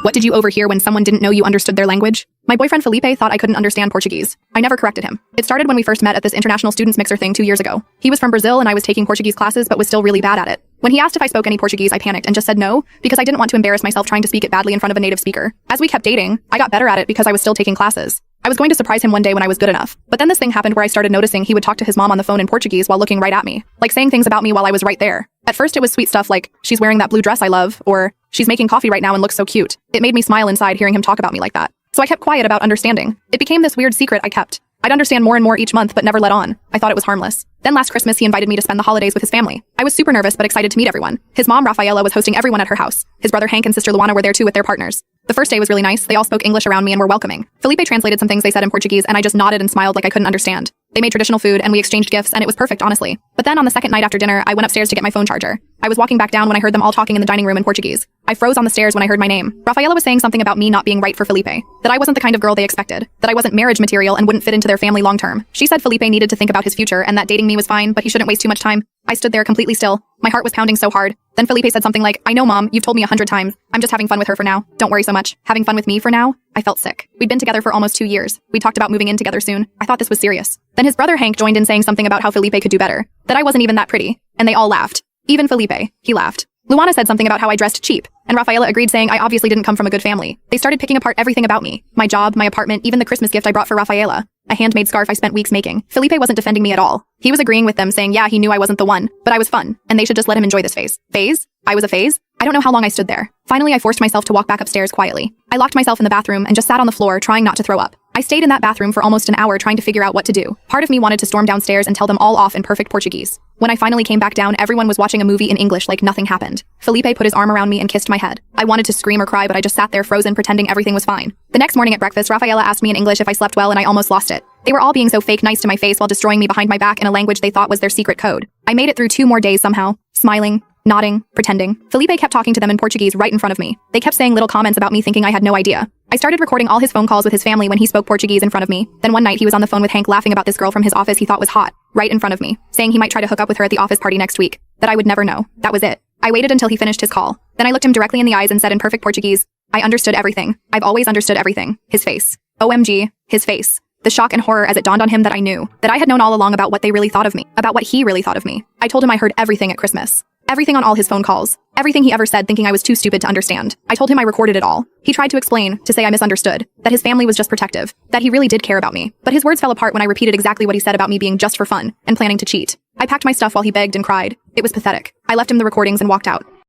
What did you overhear when someone didn't know you understood their language? My boyfriend Felipe thought I couldn't understand Portuguese. I never corrected him. It started when we first met at this international students mixer thing 2 years ago. He was from Brazil and I was taking Portuguese classes but was still really bad at it. When he asked if I spoke any Portuguese, I panicked and just said no, because I didn't want to embarrass myself trying to speak it badly in front of a native speaker. As we kept dating, I got better at it because I was still taking classes. I was going to surprise him one day when I was good enough. But then this thing happened where I started noticing he would talk to his mom on the phone in Portuguese while looking right at me, like saying things about me while I was right there. At first it was sweet stuff like, she's wearing that blue dress I love, or she's making coffee right now and looks so cute. It made me smile inside hearing him talk about me like that. So I kept quiet about understanding. It became this weird secret I kept. I'd understand more and more each month but never let on. I thought it was harmless. Then last Christmas he invited me to spend the holidays with his family. I was super nervous but excited to meet everyone. His mom, Rafaela, was hosting everyone at her house. His brother Hank and sister Luana were there too with their partners. The first day was really nice. They all spoke English around me and were welcoming. Felipe translated some things they said in Portuguese and I just nodded and smiled like I couldn't understand. They made traditional food and we exchanged gifts and it was perfect, honestly. But then on the second night after dinner, I went upstairs to get my phone charger. I was walking back down when I heard them all talking in the dining room in Portuguese. I froze on the stairs when I heard my name. Rafaela was saying something about me not being right for Felipe. That I wasn't the kind of girl they expected. That I wasn't marriage material and wouldn't fit into their family long term. She said Felipe needed to think about his future and that dating me was fine, but he shouldn't waste too much time. I stood there completely still. My heart was pounding so hard. Then Felipe said something like, I know, Mom, you've told me 100 times. I'm just having fun with her for now. Don't worry so much. Having fun with me for now? I felt sick. We'd been together for almost 2 years. We talked about moving in together soon. I thought this was serious. Then his brother Hank joined in saying something about how Felipe could do better. That I wasn't even that pretty. And they all laughed. Even Felipe. He laughed. Luana said something about how I dressed cheap. And Rafaela agreed saying I obviously didn't come from a good family. They started picking apart everything about me. My job, my apartment, even the Christmas gift I brought for Rafaela. A handmade scarf I spent weeks making. Felipe wasn't defending me at all. He was agreeing with them saying yeah, he knew I wasn't the one, but I was fun, and they should just let him enjoy this phase. Phase? I was a phase? I don't know how long I stood there. Finally, I forced myself to walk back upstairs quietly. I locked myself in the bathroom and just sat on the floor trying not to throw up. I stayed in that bathroom for almost an hour trying to figure out what to do. Part of me wanted to storm downstairs and tell them all off in perfect Portuguese. When I finally came back down, everyone was watching a movie in English like nothing happened. Felipe put his arm around me and kissed my head. I wanted to scream or cry, but I just sat there frozen pretending everything was fine. The next morning at breakfast, Rafaela asked me in English if I slept well and I almost lost it. They were all being so fake nice to my face while destroying me behind my back in a language they thought was their secret code. I made it through 2 more days somehow, smiling, nodding, pretending. Felipe kept talking to them in Portuguese right in front of me. They kept saying little comments about me thinking I had no idea. I started recording all his phone calls with his family when he spoke Portuguese in front of me. Then one night he was on the phone with Hank laughing about this girl from his office he thought was hot, right in front of me, saying he might try to hook up with her at the office party next week. That I would never know. That was it. I waited until he finished his call. Then I looked him directly in the eyes and said in perfect Portuguese, I understood everything. I've always understood everything. His face. OMG. His face. The shock and horror as it dawned on him that I knew, that I had known all along about what they really thought of me, about what he really thought of me. I told him I heard everything at Christmas. Everything on all his phone calls. Everything he ever said thinking I was too stupid to understand. I told him I recorded it all. He tried to explain, to say I misunderstood, that his family was just protective, that he really did care about me. But his words fell apart when I repeated exactly what he said about me being just for fun and planning to cheat. I packed my stuff while he begged and cried. It was pathetic. I left him the recordings and walked out.